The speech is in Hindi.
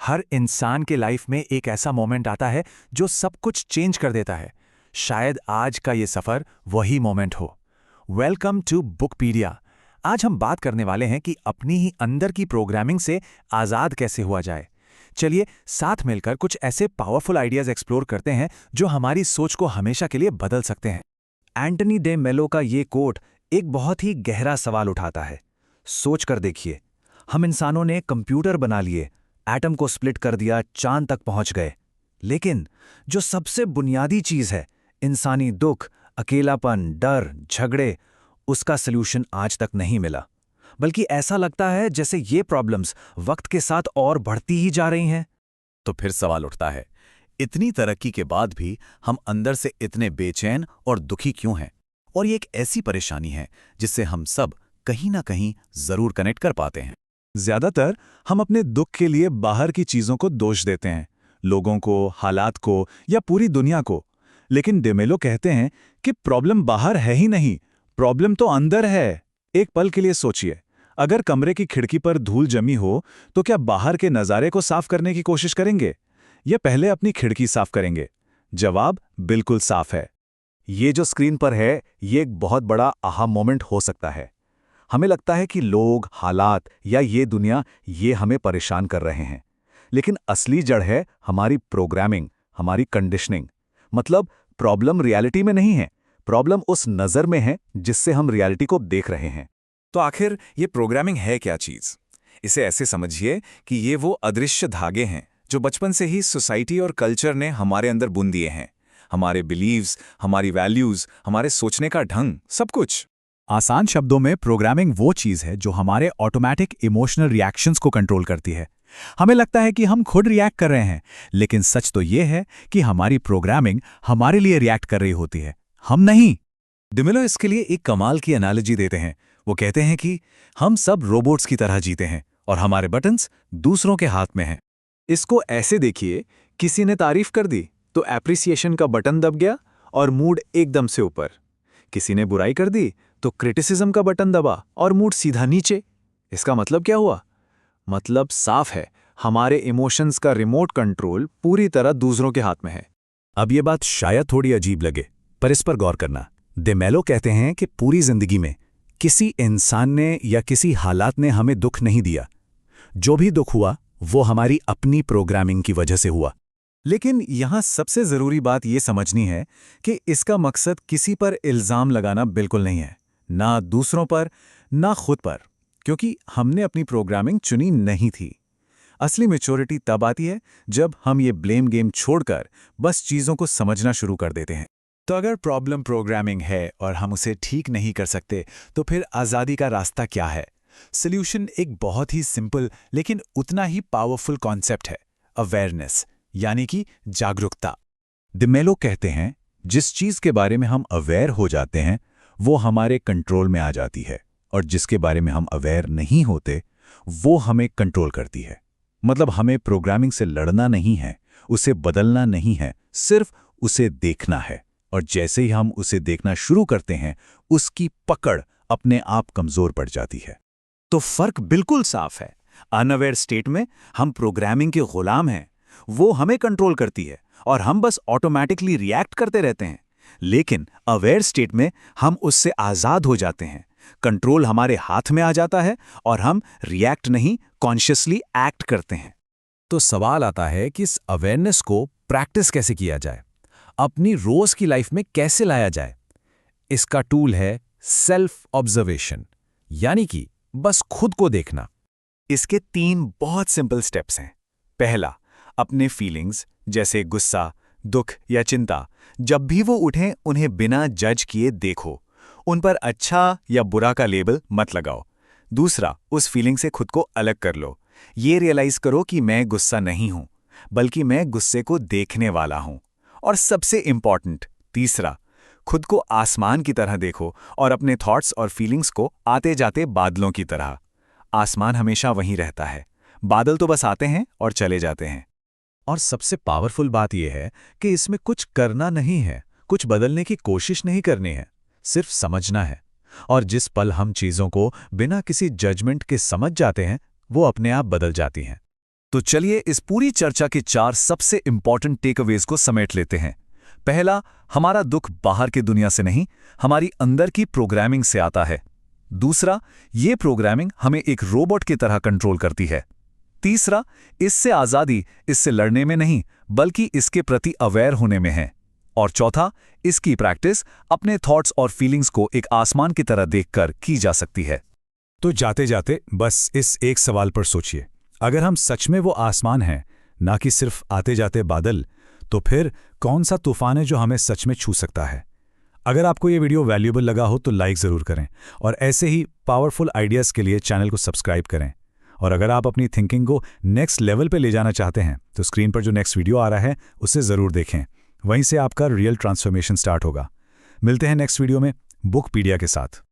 हर इंसान के लाइफ में एक ऐसा मोमेंट आता है जो सब कुछ चेंज कर देता है। शायद आज का ये सफर वही मोमेंट हो। Welcome to Bookpedia. आज हम बात करने वाले हैं कि अपनी ही अंदर की प्रोग्रामिंग से आज़ाद कैसे हुआ जाए। चलिए साथ मिलकर कुछ ऐसे पावरफुल आइडियाज एक्सप्लोर करते हैं जो हमारी सोच को हमेशा के लिए बदल सकते हैं। एंटनी डे मेलो का ये कोट एक बहुत ही गहरा सवाल उठाता है। सोच कर देखिए, हम इंसानों ने कंप्यूटर बना लिए, एटम को स्प्लिट कर दिया, चांद तक पहुंच गए, लेकिन जो सबसे बुनियादी चीज है, इंसानी दुख, अकेलापन, डर, झगड़े, उसका सल्यूशन आज तक नहीं मिला। बल्कि ऐसा लगता है जैसे ये प्रॉब्लम्स वक्त के साथ और बढ़ती ही जा रही हैं। तो फिर सवाल उठता है, इतनी तरक्की के बाद भी हम अंदर से इतने बेचैन और दुखी क्यों हैं? और ये एक ऐसी परेशानी है जिससे हम सब कहीं ना कहीं जरूर कनेक्ट कर पाते हैं। ज्यादातर हम अपने दुख के लिए बाहर की चीजों को दोष देते हैं, लोगों को, हालात को या पूरी दुनिया को। लेकिन डेमेलो कहते हैं कि प्रॉब्लम बाहर है ही नहीं, प्रॉब्लम तो अंदर है। एक पल के लिए सोचिए, अगर कमरे की खिड़की पर धूल जमी हो तो क्या बाहर के नज़ारे को साफ करने की कोशिश करेंगे या पहले अपनी खिड़की साफ करेंगे? जवाब बिल्कुल साफ है। ये जो स्क्रीन पर है, ये एक बहुत बड़ा आहा मोमेंट हो सकता है। हमें लगता है कि लोग, हालात या ये दुनिया ये हमें परेशान कर रहे हैं, लेकिन असली जड़ है हमारी प्रोग्रामिंग, हमारी कंडीशनिंग। मतलब प्रॉब्लम रियलिटी में नहीं है, प्रॉब्लम उस नज़र में है जिससे हम रियलिटी को देख रहे हैं। तो आखिर ये प्रोग्रामिंग है क्या चीज? इसे ऐसे समझिए कि ये वो अदृश्य धागे हैं जो बचपन से ही सोसाइटी और कल्चर ने हमारे अंदर बुन दिए हैं। हमारे बिलीव्स, हमारी वैल्यूज, हमारे सोचने का ढंग, सब कुछ। आसान शब्दों में प्रोग्रामिंग वो चीज़ है जो हमारे ऑटोमेटिक इमोशनल रिएक्शंस को कंट्रोल करती है। हमें लगता है कि हम खुद रिएक्ट कर रहे हैं, लेकिन सच तो ये है कि हमारी प्रोग्रामिंग हमारे लिए रिएक्ट कर रही होती है, हम नहीं। डेमेलो इसके लिए एक कमाल की एनालॉजी देते हैं। वो कहते हैं कि हम सब रोबोट्स की तरह जीते हैं और हमारे बटन्स दूसरों के हाथ में हैं। इसको ऐसे देखिए, किसी ने तारीफ कर दी तो एप्रिसिएशन का बटन दब गया और मूड एकदम से ऊपर। किसी ने बुराई कर दी तो क्रिटिसिज्म का बटन दबा और मूड सीधा नीचे। इसका मतलब क्या हुआ? मतलब साफ है, हमारे इमोशंस का रिमोट कंट्रोल पूरी तरह दूसरों के हाथ में है। अब ये बात शायद थोड़ी अजीब लगे, पर इस पर गौर करना। डेमेलो कहते हैं कि पूरी जिंदगी में किसी इंसान ने या किसी हालात ने हमें दुख नहीं दिया। जो भी दुख हुआ वो हमारी अपनी प्रोग्रामिंग की वजह से हुआ। लेकिन यहां सबसे जरूरी बात यह समझनी है कि इसका मकसद किसी पर इल्जाम लगाना बिल्कुल नहीं है, ना दूसरों पर, ना खुद पर, क्योंकि हमने अपनी प्रोग्रामिंग चुनी नहीं थी। असली मैच्योरिटी तब आती है जब हम ये ब्लेम गेम छोड़कर बस चीजों को समझना शुरू कर देते हैं। तो अगर प्रॉब्लम प्रोग्रामिंग है और हम उसे ठीक नहीं कर सकते, तो फिर आज़ादी का रास्ता क्या है? सॉल्यूशन एक बहुत ही सिंपल लेकिन उतना ही पावरफुल कॉन्सेप्ट है, अवेयरनेस, यानी कि जागरूकता। डेमेलो कहते हैं, जिस चीज के बारे में हम अवेयर हो जाते हैं वो हमारे कंट्रोल में आ जाती है, और जिसके बारे में हम अवेयर नहीं होते वो हमें कंट्रोल करती है। मतलब हमें प्रोग्रामिंग से लड़ना नहीं है, उसे बदलना नहीं है, सिर्फ उसे देखना है। और जैसे ही हम उसे देखना शुरू करते हैं, उसकी पकड़ अपने आप कमजोर पड़ जाती है। तो फर्क बिल्कुल साफ है। अनअवेयर स्टेट में हम प्रोग्रामिंग के गुलाम हैं, वो हमें कंट्रोल करती है और हम बस ऑटोमेटिकली रिएक्ट करते रहते हैं। लेकिन अवेयर स्टेट में हम उससे आज़ाद हो जाते हैं, कंट्रोल हमारे हाथ में आ जाता है और हम रिएक्ट नहीं, कॉन्शियसली एक्ट करते हैं। तो सवाल आता है कि इस अवेयरनेस को प्रैक्टिस कैसे किया जाए, अपनी रोज की लाइफ में कैसे लाया जाए? इसका टूल है सेल्फ ऑब्जर्वेशन, यानी कि बस खुद को देखना। इसके 3 बहुत सिंपल स्टेप्स हैं। पहला, अपने फीलिंग्स जैसे गुस्सा, दुख या चिंता, जब भी वो उठें उन्हें बिना जज किए देखो, उन पर अच्छा या बुरा का लेबल मत लगाओ। दूसरा, उस फीलिंग से खुद को अलग कर लो। ये रियलाइज करो कि मैं गुस्सा नहीं हूं, बल्कि मैं गुस्से को देखने वाला हूं। और सबसे इंपॉर्टेंट, तीसरा, खुद को आसमान की तरह देखो और अपने थॉट्स और फीलिंग्स को आते जाते बादलों की तरह। आसमान हमेशा वहीं रहता है, बादल तो बस आते हैं और चले जाते हैं। और सबसे पावरफुल बात यह है कि इसमें कुछ करना नहीं है, कुछ बदलने की कोशिश नहीं करनी है, सिर्फ समझना है। और जिस पल हम चीज़ों को बिना किसी जजमेंट के समझ जाते हैं, वो अपने आप बदल जाती हैं। तो चलिए इस पूरी चर्चा के 4 सबसे इंपॉर्टेंट टेकअवेज को समेट लेते हैं। पहला, हमारा दुख बाहर की दुनिया से नहीं, हमारी अंदर की प्रोग्रामिंग से आता है। दूसरा, ये प्रोग्रामिंग हमें एक रोबोट की तरह कंट्रोल करती है। तीसरा, इससे आज़ादी इससे लड़ने में नहीं बल्कि इसके प्रति अवेयर होने में है। और चौथा, इसकी प्रैक्टिस अपने थॉट्स और फीलिंग्स को एक आसमान की तरह देखकर की जा सकती है। तो जाते जाते बस इस एक सवाल पर सोचिए, अगर हम सच में वो आसमान हैं, ना कि सिर्फ आते जाते बादल, तो फिर कौन सा तूफान है जो हमें सच में छू सकता है? अगर आपको ये वीडियो वैल्यूएबल लगा हो तो लाइक ज़रूर करें और ऐसे ही पावरफुल आइडियाज़ के लिए चैनल को सब्सक्राइब करें। और अगर आप अपनी थिंकिंग को नेक्स्ट लेवल पे ले जाना चाहते हैं तो स्क्रीन पर जो नेक्स्ट वीडियो आ रहा है उसे ज़रूर देखें। वहीं से आपका रियल ट्रांसफॉर्मेशन स्टार्ट होगा। मिलते हैं नेक्स्ट वीडियो में बुकपीडिया के साथ।